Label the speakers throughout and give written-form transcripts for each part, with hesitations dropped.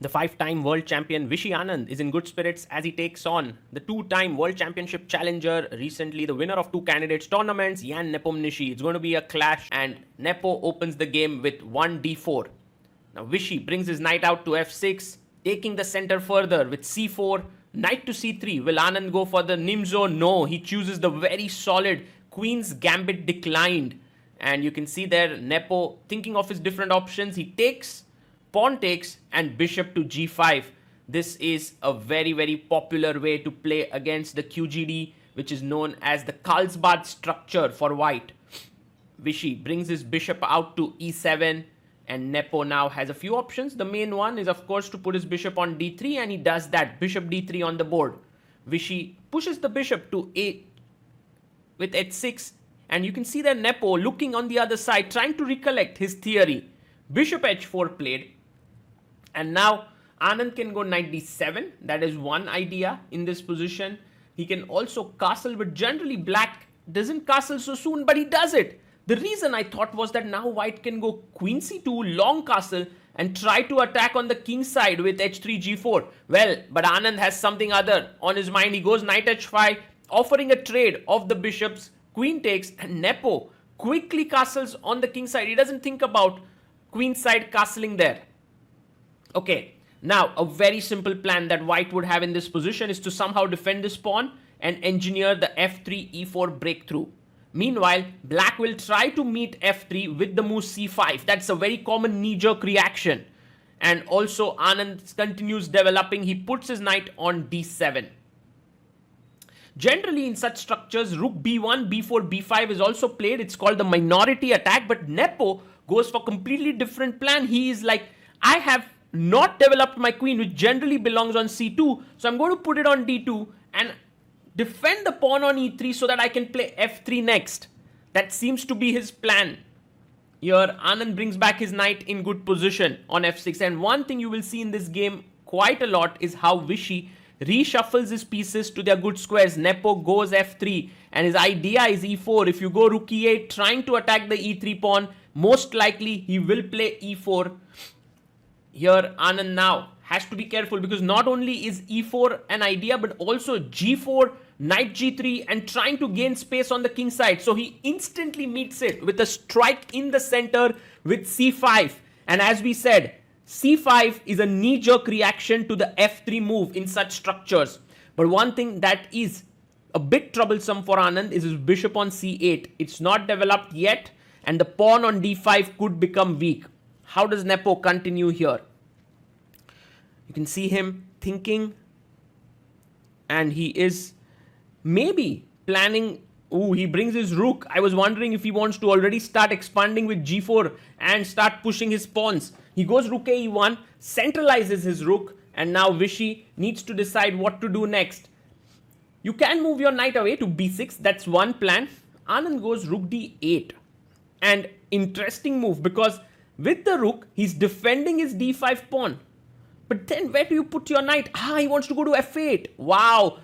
Speaker 1: The 5-time world champion Vishy Anand is in good spirits as he takes on the 2-time world championship challenger, recently the winner of 2 candidates tournaments, Jan Nepomniachtchi. It's going to be a clash and Nepo opens the game with 1d4. Now Vishy brings his knight out to f6, taking the center further with c4, knight to c3. Will Anand go for the Nimzo? No, he chooses the very solid Queen's Gambit declined. And you can see there Nepo thinking of his different options. He takes, pawn takes, and bishop to g5. This is a very popular way to play against the QGD, which is known as the Carlsbad structure for white. Vishy brings his bishop out to e7, and Nepo now has a few options. The main one is, of course, to put his bishop on d3, and he does that. Bishop d3 on the board. Vishy pushes the bishop to a with h6, and you can see that Nepo looking on the other side, trying to recollect his theory. Bishop h4 played, and now Anand can go knight d7. That is one idea in this position. He can also castle, but generally black doesn't castle so soon, but he does it. The reason I thought was that now white can go queen c2, long castle, and try to attack on the king side with h3, g4. Well, but Anand has something other on his mind. He goes knight h5, offering a trade of the bishops. Queen takes, and Nepo quickly castles on the king side. He doesn't think about queen side castling there. Okay, now a very simple plan that white would have in this position is to somehow defend this pawn and engineer the f3 e4 breakthrough. Meanwhile, black will try to meet f3 with the move c5. That's a very common knee-jerk reaction. And also Anand continues developing. He puts his knight on d7. Generally, in such structures, rook b1, b4, b5 is also played. It's called the minority attack. But Nepo goes for completely different plan. He is like, I have not developed my queen, which generally belongs on c2. So I'm going to put it on d2 and defend the pawn on e3 so that I can play f3 next. That seems to be his plan. Here, Anand brings back his knight in good position on f6. And one thing you will see in this game quite a lot is how Vishy reshuffles his pieces to their good squares. Nepo goes f3, and his idea is e4. If you go rook e8 trying to attack the e3 pawn, most likely he will play e4. Here Anand now has to be careful, because not only is e4 an idea, but also g4, knight g3, and trying to gain space on the king side. So he instantly meets it with a strike in the center with c5. And as we said, c5 is a knee-jerk reaction to the f3 move in such structures. But one thing that is a bit troublesome for Anand is his bishop on c8. It's not developed yet, and the pawn on d5 could become weak. How does Nepo continue here? You can see him thinking, and he is maybe planning. Ooh, he brings his rook. I was wondering if he wants to already start expanding with g4 and start pushing his pawns. He goes rook e1, centralizes his rook, and now Vishy needs to decide what to do next. You can move your knight away to b6. That's one plan. Anand goes rook d8. And interesting move, because with the rook, he's defending his d5 pawn. But then where do you put your knight? He wants to go to f8. Wow.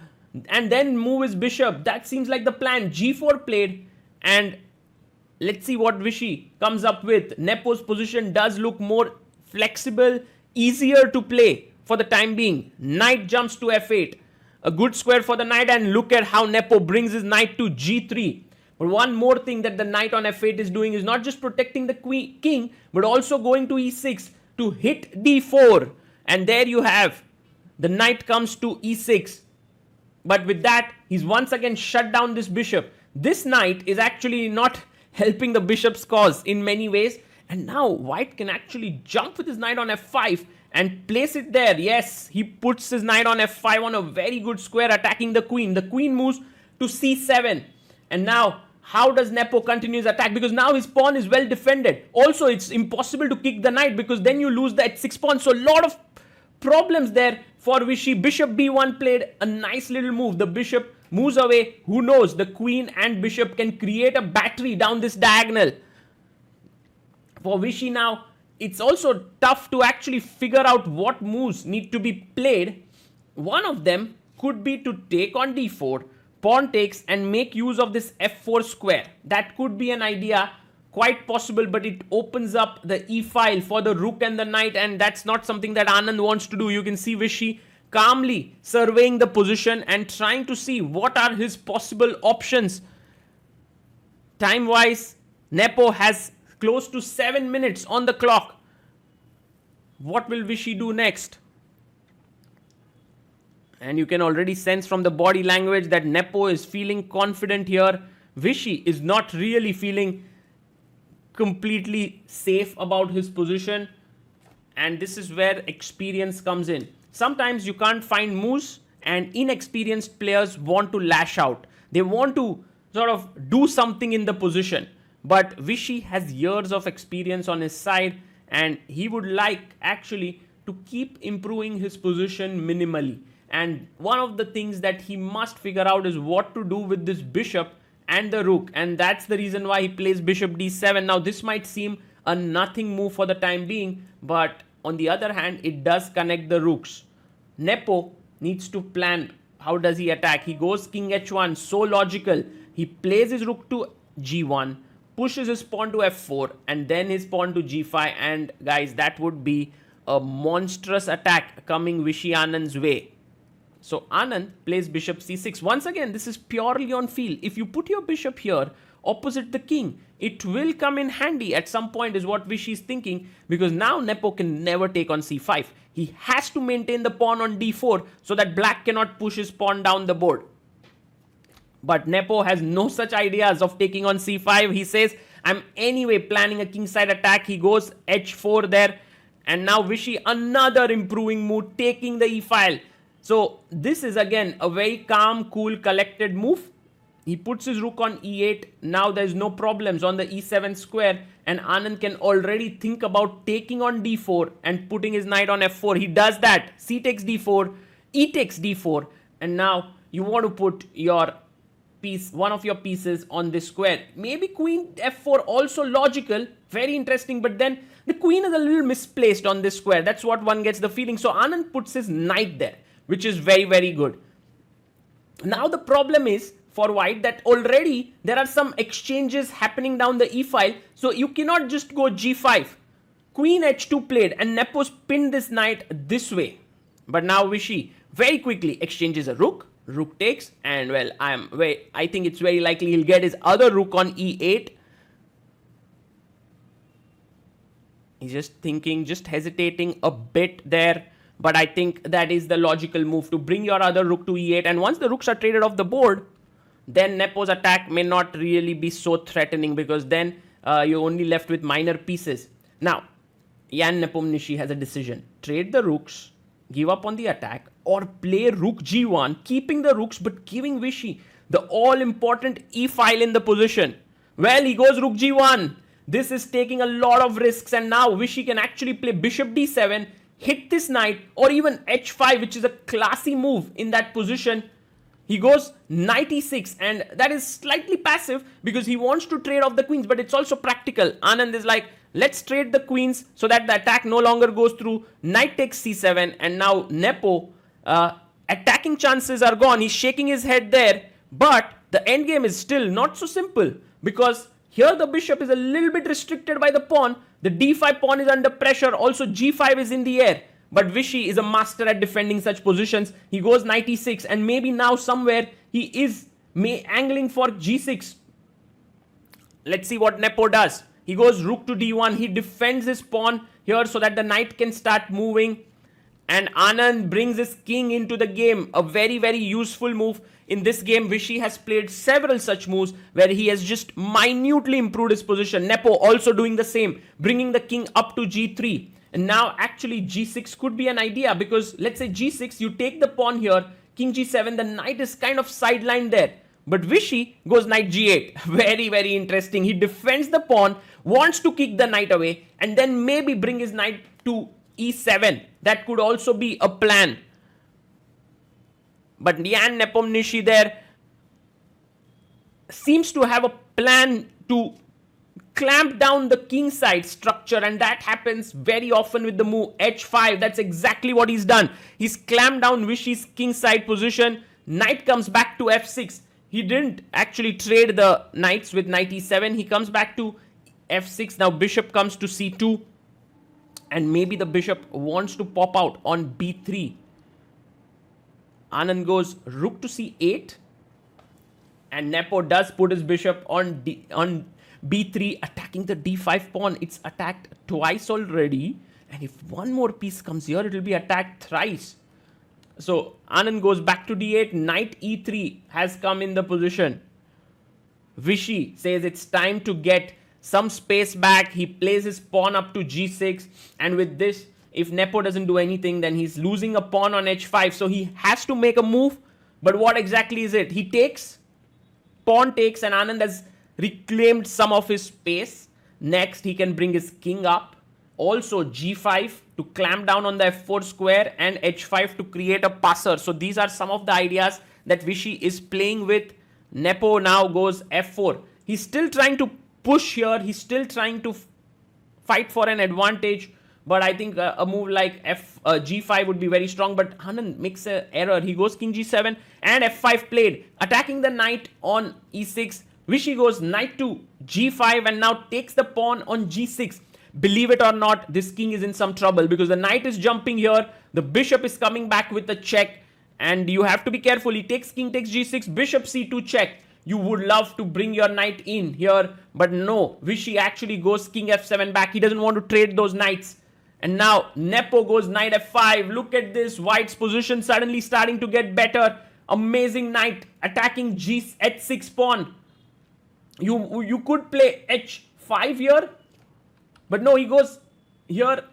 Speaker 1: And then move his bishop. That seems like the plan. g4 played, and let's see what Vishy comes up with. Nepo's position does look more flexible, easier to play for the time being. Knight jumps to f8. A good square for the knight, and look at how Nepo brings his knight to g3. But one more thing that the knight on f8 is doing is not just protecting the king, but also going to e6 to hit d4. And there you have, the knight comes to e6. But with that, he's once again shut down this bishop. This knight is actually not helping the bishop's cause in many ways. And now white can actually jump with his knight on f5 and place it there. Yes, he puts his knight on f5 on a very good square, attacking the queen. The queen moves to c7. And now, how does Nepo continue his attack? Because now his pawn is well defended. Also, it's impossible to kick the knight, because then you lose the h6 pawn. So a lot of problems there for Vishy. Bishop b1 played a nice little move. The bishop moves away. Who knows? The queen and bishop can create a battery down this diagonal. For Vishy now, it's also tough to actually figure out what moves need to be played. One of them could be to take on d4, pawn takes, and make use of this f4 square. That could be an idea quite possible, but it opens up the e-file for the rook and the knight, and that's not something that Anand wants to do. You can see Vishy calmly surveying the position and trying to see what are his possible options. Time-wise, Nepo has close to 7 minutes on the clock. What will Vishy do next? And you can already sense from the body language that Nepo is feeling confident here. Vishy is not really feeling completely safe about his position. And this is where experience comes in. Sometimes you can't find moves, and inexperienced players want to lash out. They want to sort of do something in the position. But Vishy has years of experience on his side, and he would like actually to keep improving his position minimally. And one of the things that he must figure out is what to do with this bishop and the rook, and that's the reason why he plays bishop d7. Now this might seem a nothing move for the time being, but on the other hand, it does connect the rooks. Nepo needs to plan how does he attack. He goes king h1, so logical. He plays his rook to g1, pushes his pawn to f4, and then his pawn to g5, and guys, that would be a monstrous attack coming Vishy Anand's way. So Anand plays bishop c6. Once again, this is purely on feel. If you put your bishop here opposite the king, it will come in handy at some point is what Vishy is thinking, because now Nepo can never take on c5. He has to maintain the pawn on d4 so that black cannot push his pawn down the board. But Nepo has no such ideas of taking on c5. He says, I'm anyway planning a kingside attack. He goes h4 there. And now Vishy, another improving move, taking the e-file. So this is again a very calm, cool, collected move. He puts his rook on e8. Now there's no problems on the e7 square, and Anand can already think about taking on d4 and putting his knight on f4. He does that. C takes d4, e takes d4, and now you want to put your piece, one of your pieces on this square. Maybe queen f4 also logical, very interesting, but then the queen is a little misplaced on this square. That's what one gets the feeling. So Anand puts his knight there, which is very, very good. Now the problem is for white that already there are some exchanges happening down the e-file, so you cannot just go g5. Queen h2 played, and Nepo pinned this knight this way. But now Vishy very quickly exchanges a rook. Rook takes, and well, I think it's very likely he'll get his other rook on e8. He's just thinking, just hesitating a bit there. But I think that is the logical move, to bring your other rook to e8. And once the rooks are traded off the board, then Nepo's attack may not really be so threatening, because then you're only left with minor pieces. Now, Jan Nepomniachtchi has a decision. Trade the rooks, give up on the attack, or play rook g1, keeping the rooks but giving Vishy the all-important e-file in the position. Well, he goes rook g1. This is taking a lot of risks, and now Vishy can actually play bishop d7, hit this knight, or even h5, which is a classy move in that position. He goes knight e6, and that is slightly passive because he wants to trade off the queens, but it's also practical. Anand is like, let's trade the queens so that the attack no longer goes through. Knight takes c7, and now Nepo, attacking chances are gone. He's shaking his head there, but the endgame is still not so simple, because here the bishop is a little bit restricted by the pawn. The d5 pawn is under pressure. Also g5 is in the air. But Vishy is a master at defending such positions. He goes knight e6, and maybe now somewhere he is angling for g6. Let's see what Nepo does. He goes rook to d1. He defends his pawn here so that the knight can start moving. And Anand brings his king into the game. A very, very useful move. In this game, Vishy has played several such moves where he has just minutely improved his position. Nepo also doing the same, bringing the king up to g3. And now actually g6 could be an idea, because let's say g6, you take the pawn here, king g7, the knight is kind of sidelined there. But Vishy goes knight g8. Very, very interesting. He defends the pawn, wants to kick the knight away, and then maybe bring his knight to e7. That could also be a plan. But Jan Nepomniachtchi there seems to have a plan to clamp down the king side structure, and that happens very often with the move h5. That's exactly what he's done. He's clamped down Vishy's king side position. Knight comes back to f6. He didn't actually trade the knights with knight e7. He comes back to f6. Now bishop comes to c2. And maybe the bishop wants to pop out on b3. Anand goes rook to c8. And Nepo does put his bishop on b3, attacking the d5 pawn. It's attacked twice already. And if one more piece comes here, it will be attacked thrice. So Anand goes back to d8. Knight e3 has come in the position. Vishy says it's time to get some space back. He plays his pawn up to g6. And with this, if Nepo doesn't do anything, then he's losing a pawn on h5. So he has to make a move. But what exactly is it? He takes, pawn takes, and Anand has reclaimed some of his space. Next, he can bring his king up. Also g5 to clamp down on the f4 square, and h5 to create a passer. So these are some of the ideas that Vishy is playing with. Nepo now goes f4. He's still trying to push here. He's still trying to fight for an advantage. But I think a move like g5 would be very strong. But Anand makes an error. He goes king g7 and f5 played, attacking the knight on e6. Vishy goes knight to g5 and now takes the pawn on g6. Believe it or not, this king is in some trouble because the knight is jumping here. The bishop is coming back with a check. And you have to be careful. He takes king takes g6, bishop c2 check. You would love to bring your knight in here. But no, Vishy actually goes king f7 back. He doesn't want to trade those knights. And now Nepo goes knight f5. Look at this. White's position suddenly starting to get better. Amazing knight attacking h6 pawn. You could play h5 here. But no, he goes here,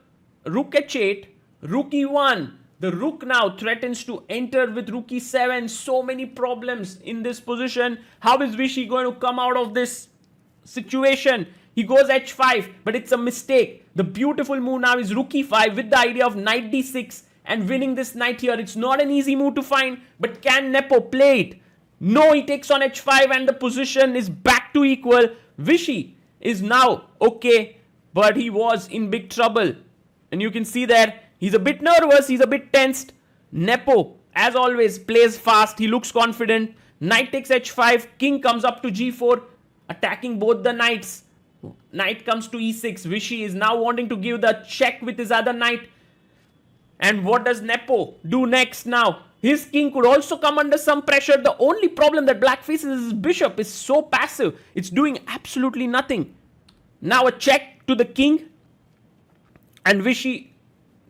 Speaker 1: rook h8, rook e1. The rook now threatens to enter with rook e7. So many problems in this position. How is Vishy going to come out of this situation? He goes h5, but it's a mistake. The beautiful move now is rook e5 with the idea of knight d6 and winning this knight here. It's not an easy move to find, but can Nepo play it? No, he takes on h5 and the position is back to equal. Vishy is now okay, but he was in big trouble. And you can see there, he's a bit nervous, he's a bit tensed. Nepo, as always, plays fast, he looks confident. Knight takes h5, king comes up to g4, attacking both the knights. Knight comes to e6. Vishy is now wanting to give the check with his other knight. And what does Nepo do next now? His king could also come under some pressure. The only problem that black faces is his bishop is so passive. It's doing absolutely nothing. Now a check to the king. And Vishy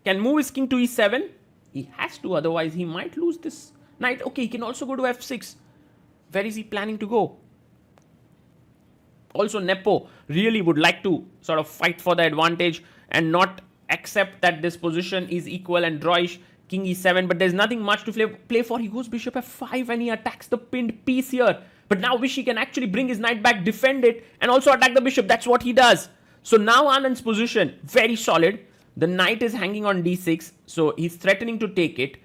Speaker 1: can move his king to e7. He has to, otherwise he might lose this knight. Okay, he can also go to f6. Where is he planning to go? Also, Nepo really would like to sort of fight for the advantage and not accept that this position is equal and drawish. King e7, but there's nothing much to play for. He goes bishop f5 and he attacks the pinned piece here. But now Vishy can actually bring his knight back, defend it, and also attack the bishop. That's what he does. So now Anand's position, very solid. The knight is hanging on d6, so he's threatening to take it.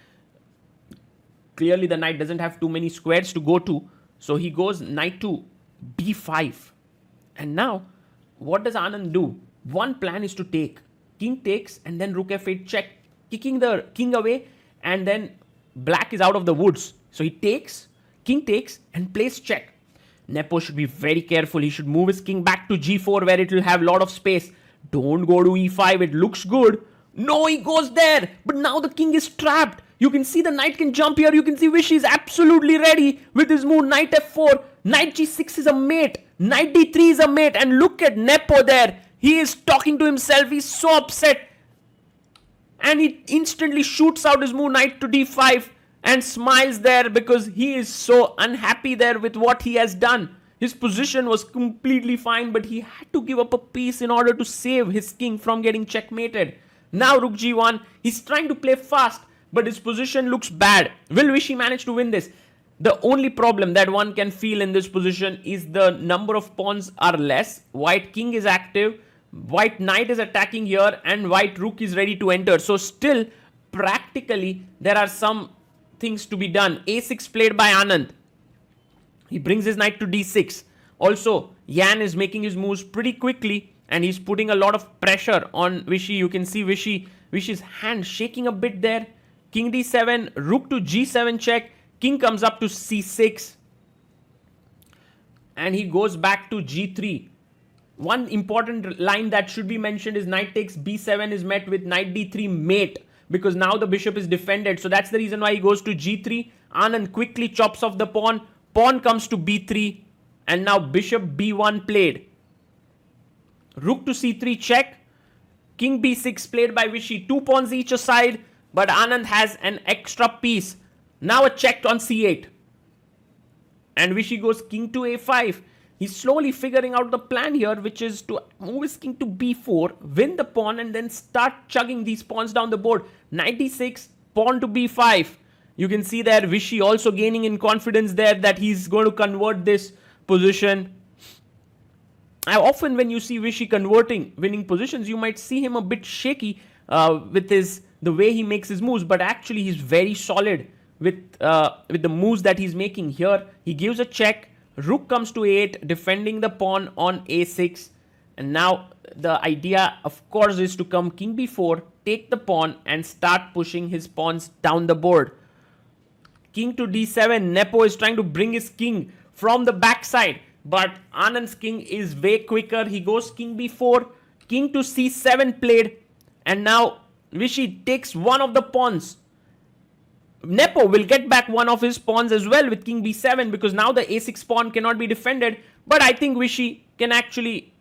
Speaker 1: Clearly, the knight doesn't have too many squares to go to. So he goes knight to b5. And now, what does Anand do? One plan is to take. King takes and then rook f8 check, kicking the king away, and then black is out of the woods. So he takes, king takes, and plays check. Nepo should be very careful. He should move his king back to g4 where it will have a lot of space. Don't go to e5. It looks good. No, he goes there. But now the king is trapped. You can see the knight can jump here. You can see Vishy is absolutely ready with his move knight f4. Knight g6 is a mate. Knight d3 is a mate. And look at Nepo there. He is talking to himself. He's so upset. And he instantly shoots out his move knight to d5 and smiles there because he is so unhappy there with what he has done. His position was completely fine, but he had to give up a piece in order to save his king from getting checkmated. Now rook g1. He's trying to play fast, but his position looks bad. Will Vishy manage to win this? The only problem that one can feel in this position is the number of pawns are less. White king is active. White knight is attacking here and white rook is ready to enter. So still, practically, there are some things to be done. a6 played by Anand. He brings his knight to d6. Also, Yan is making his moves pretty quickly and he's putting a lot of pressure on Vishy. You can see Vishy's hand shaking a bit there. King d7, rook to g7 check. King comes up to c6. And he goes back to g3. one important line that should be mentioned is knight takes b7 is met with knight d3 mate, because now the bishop is defended. So that's the reason why he goes to g3. Anand quickly chops off the pawn. Pawn comes to b3. And now bishop b1 played. Rook to c3 check. King b6 played by Vishy. 2 pawns each aside. But Anand has an extra piece. Now a check on c8. And Vishy goes king to a5. He's slowly figuring out the plan here, which is to move his king to b4, win the pawn, and then start chugging these pawns down the board. Knight d6, pawn to b5. You can see there Vishy also gaining in confidence there that he's going to convert this position. Often when you see Vishy converting winning positions, you might see him a bit shaky with the way he makes his moves, but actually he's very solid with the moves that he's making here. He gives a check. Rook comes to a8, defending the pawn on a6. And now the idea, of course, is to come king b4, take the pawn, and start pushing his pawns down the board. King to d7. Nepo is trying to bring his king from the backside, but Anand's king is way quicker. He goes king b4, king to c7 played, and now Vishy takes one of the pawns. Nepo will get back one of his pawns as well with king b7, because now the a6 pawn cannot be defended. But I think Vishy can actually,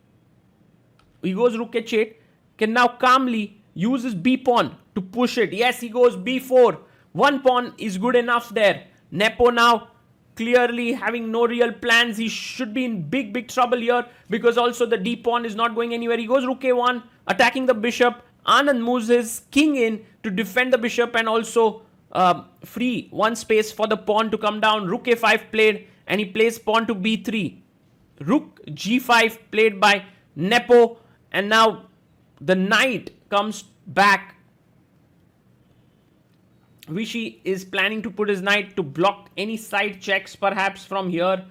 Speaker 1: he goes rook h8, can now calmly use his b pawn to push it. Yes, he goes b4. One pawn is good enough there. Nepo now clearly having no real plans. He should be in big trouble here, because also the d pawn is not going anywhere. He goes rook a1, attacking the bishop. Anand moves his king in to defend the bishop and also free one space for the pawn to come down. Rook a5 played, and he plays pawn to b3. Rook g5 played by Nepo, and now the knight comes back. Vishy is planning to put his knight to block any side checks perhaps from here.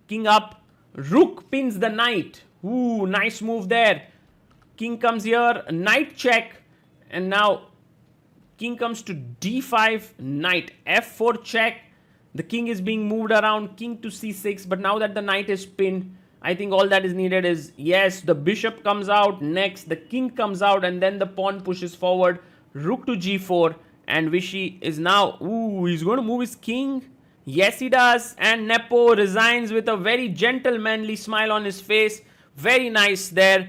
Speaker 1: King up. Rook pins the knight. Ooh, nice move there. King comes here. Knight check. And now king comes to d5. Knight f4 check. The king is being moved around. King to c6. But now that the knight is pinned, I think all that is needed is, yes, the bishop comes out. Next, the king comes out. And then the pawn pushes forward. Rook to g4. And Vishy is now, he's going to move his king. Yes, he does. And Nepo resigns with a very gentlemanly smile on his face. Very nice there.